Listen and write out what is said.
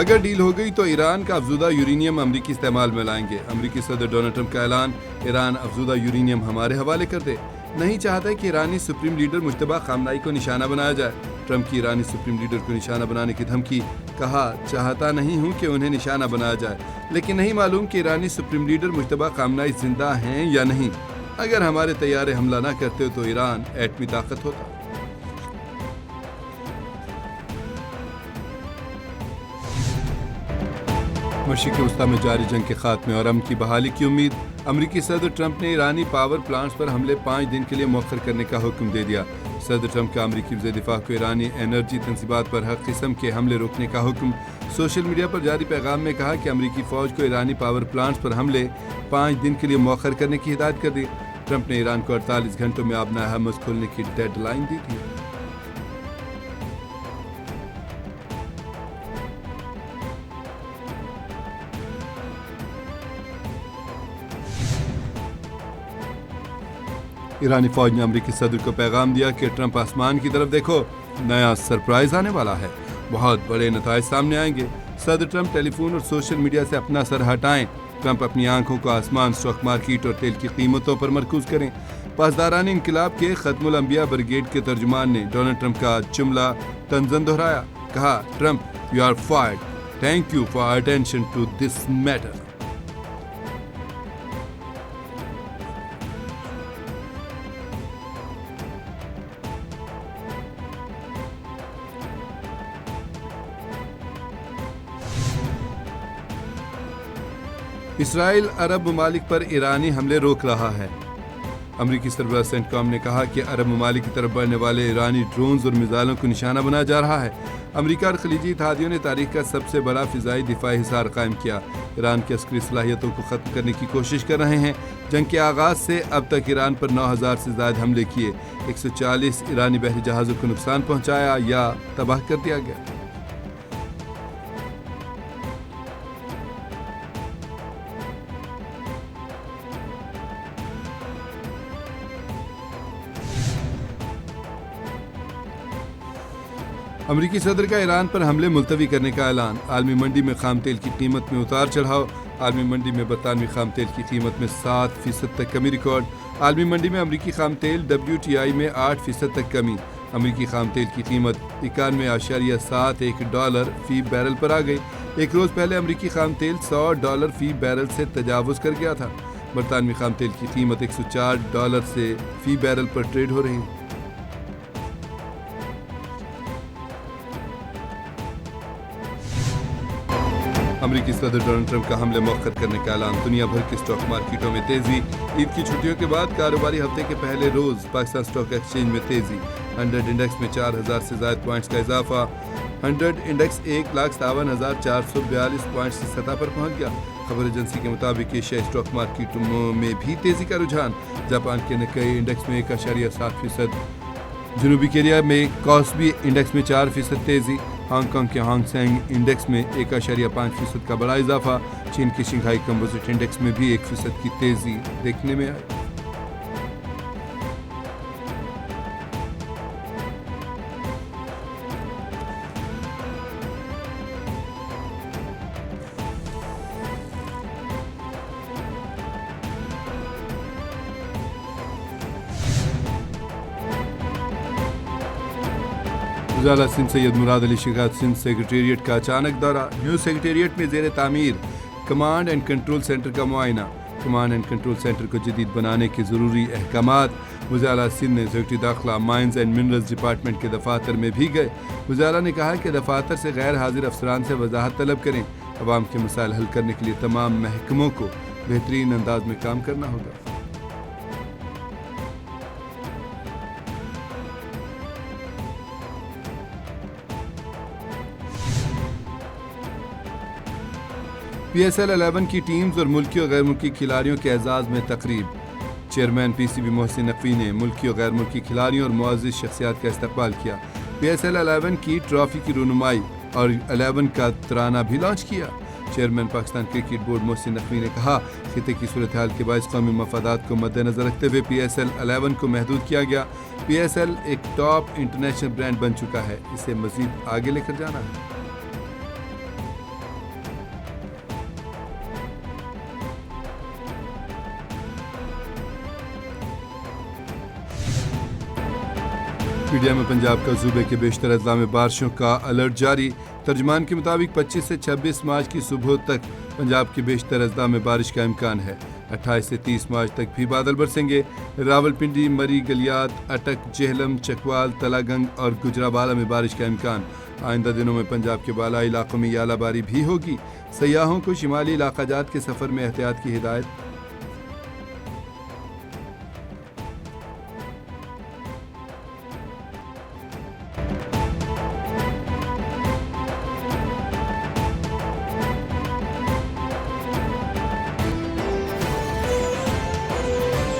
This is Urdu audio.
اگر ڈیل ہو گئی تو ایران کا افزودہ یورینیم امریکی استعمال میں لائیں گے۔ امریکی صدر ڈونلڈ ٹرمپ کا اعلان، ایران افزودہ یورینیم ہمارے حوالے کر دے۔ نہیں چاہتا کہ ایرانی سپریم لیڈر مجتبیٰ خامنہئی کو نشانہ بنایا جائے۔ ٹرمپ کی ایرانی سپریم لیڈر کو نشانہ بنانے کی دھمکی، کہا چاہتا نہیں ہوں کہ انہیں نشانہ بنایا جائے، لیکن نہیں معلوم کہ ایرانی سپریم لیڈر مجتبیٰ خامنہئی زندہ ہیں یا نہیں۔ اگر ہمارے طیارے حملہ نہ کرتے تو ایران ایٹمی طاقت ہوتا۔ مشرق وسطیٰ میں جاری جنگ کے خاتمے اور امن کی بحالی کی امید۔ امریکی صدر ٹرمپ نے ایرانی پاور پلانٹس پر حملے 5 دن کے لیے مؤخر کرنے کا حکم دے دیا۔ صدر ٹرمپ کا امریکی وزیر دفاع کو ایرانی انرجی تنصیبات پر ہر قسم کے حملے روکنے کا حکم۔ سوشل میڈیا پر جاری پیغام میں کہا کہ امریکی فوج کو ایرانی پاور پلانٹس پر حملے 5 دن کے لیے مؤخر کرنے کی ہدایت کر دی۔ ٹرمپ نے ایران کو 48 گھنٹوں میں آبنائے ہرمز کھولنے کی ڈیڈ لائن دی تھی۔ ایرانی فوج نے امریکی صدر کو پیغام دیا کہ ٹرمپ آسمان کی طرف دیکھو، نیا سرپرائز آنے والا ہے، بہت بڑے نتائج سامنے آئیں گے۔ صدر ٹرمپ ٹیلی فون اور سوشل میڈیا سے اپنا سر ہٹائیں۔ ٹرمپ اپنی آنکھوں کو آسمان، اسٹاک مارکیٹ اور تیل کی قیمتوں پر مرکوز کریں۔ پاسداران انقلاب کے ختم الانبیاء بریگیڈ کے ترجمان نے ڈونلڈ ٹرمپ کا جملہ طنزاً دہرایا، کہا Trump you are fired, thank you for attention to this matter. Israel عرب ممالک پر ایرانی حملے روک رہا ہے۔ امریکی سربراہ سینٹ کام نے کہا کہ عرب ممالک کی طرف بڑھنے والے ایرانی ڈرونز اور میزائلوں کو نشانہ بنایا جا رہا ہے۔ امریکہ اور خلیجی اتحادیوں نے تاریخ کا سب سے بڑا فضائی دفاعی حصار قائم کیا، ایران کی عسکری صلاحیتوں کو ختم کرنے کی کوشش کر رہے ہیں۔ جنگ کے آغاز سے اب تک ایران پر 9000 سے زائد حملے کیے، 140 ایرانی بحری جہازوں کو نقصان پہنچایا یا تباہ کر دیا گیا۔ امریکی صدر کا ایران پر حملے ملتوی کرنے کا اعلان۔ عالمی منڈی میں خام تیل کی قیمت میں اتار چڑھاؤ۔ عالمی منڈی میں برطانوی خام تیل کی قیمت میں 7% تک کمی ریکارڈ۔ عالمی منڈی میں امریکی خام تیل WTI میں 8% تک کمی۔ امریکی خام تیل کی قیمت $91.71 فی بیرل پر آ گئی۔ ایک روز پہلے امریکی خام تیل $100 فی بیرل سے تجاوز کر گیا تھا۔ برطانوی خام تیل کی قیمت $104 سے فی بیرل پر ٹریڈ ہو رہی ہے۔ امریکی صدر ڈونلڈ ٹرمپ کا حملے مؤخر کرنے کا اعلان۔ دنیا بھر کے اسٹاک مارکیٹوں میں تیزی۔ عید کی چھٹیوں کے بعد کاروباری ہفتے کے پہلے روز پاکستان اسٹاک ایکسچینج میں تیزی۔ 100 انڈیکس میں 4000 سے زائد پوائنٹس کا اضافہ۔ 100 انڈیکس 1,57,442 پوائنٹس کی سطح پر پہنچ گیا۔ خبر ایجنسی کے مطابق ایشیائی اسٹاک مارکیٹوں میں بھی تیزی کا رجحان۔ جاپان کے نکئی انڈیکس میں 1.7%۔ جنوبی کوریا میں کاسبی انڈیکس میں 4% تیزی۔ ہانگ کانگ کے ہانگ سینگ انڈیکس میں 1.5% کا بڑا اضافہ۔ چین کی شنگھائی کمپوزٹ انڈیکس میں بھی 1% کی تیزی دیکھنے میں آئی۔ وزیر سندھ سید مراد علی شیخ سندھ سیکریٹریٹ کا اچانک دورہ۔ نیو سیکریٹریٹ میں زیر تعمیر کمانڈ اینڈ کنٹرول سینٹر کا معائنہ۔ کمانڈ اینڈ کنٹرول سینٹر کو جدید بنانے کے ضروری احکامات۔ وزیر اعلیٰ سندھ نے سیکرٹری داخلہ مائنز اینڈ منرلز ڈپارٹمنٹ کے دفاتر میں بھی گئے۔ وزیر اعلیٰ نے کہا کہ دفاتر سے غیر حاضر افسران سے وضاحت طلب کریں۔ عوام کے مسائل حل کرنے کے لیے تمام محکموں کو بہترین انداز میں کام کرنا ہوگا۔ PSL 11 کی ٹیمز اور ملکی اور غیر ملکی کھلاڑیوں کے اعزاز میں تقریب۔ چیئرمین PCB محسن نقوی نے ملکی اور غیر ملکی کھلاڑیوں اور معزز شخصیات کا استقبال کیا۔ PSL 11 کی ٹرافی کی رونمائی اور 11 کا ترانہ بھی لانچ کیا۔ Chairman Pakistan cricket board Mohsin Naqvi نے کہا خطے کی صورتحال کے باعث قومی مفادات کو مد نظر رکھتے ہوئے PSL 11 کو محدود کیا گیا۔ PSL ایک ٹاپ انٹرنیشنل برانڈ بن چکا ہے، اسے مزید آگے لے کر جانا ہے۔ میڈیا میں پنجاب کا صوبے کے بیشتر اضلاع میں بارشوں کا الرٹ جاری۔ ترجمان کے مطابق 25 سے 26 مارچ کی صبح تک پنجاب کے بیشتر اضلاع میں بارش کا امکان ہے۔ 28 سے 30 مارچ تک بھی بادل برسیں گے۔ راولپنڈی، مری، گلیات، اٹک، جہلم، چکوال، تلا گنگ اور گجرانوالہ میں بارش کا امکان۔ آئندہ دنوں میں پنجاب کے بالائی علاقوں میں اعلیٰ باری بھی ہوگی۔ سیاحوں کو شمالی علاقہ جات کے سفر میں احتیاط کی ہدایت۔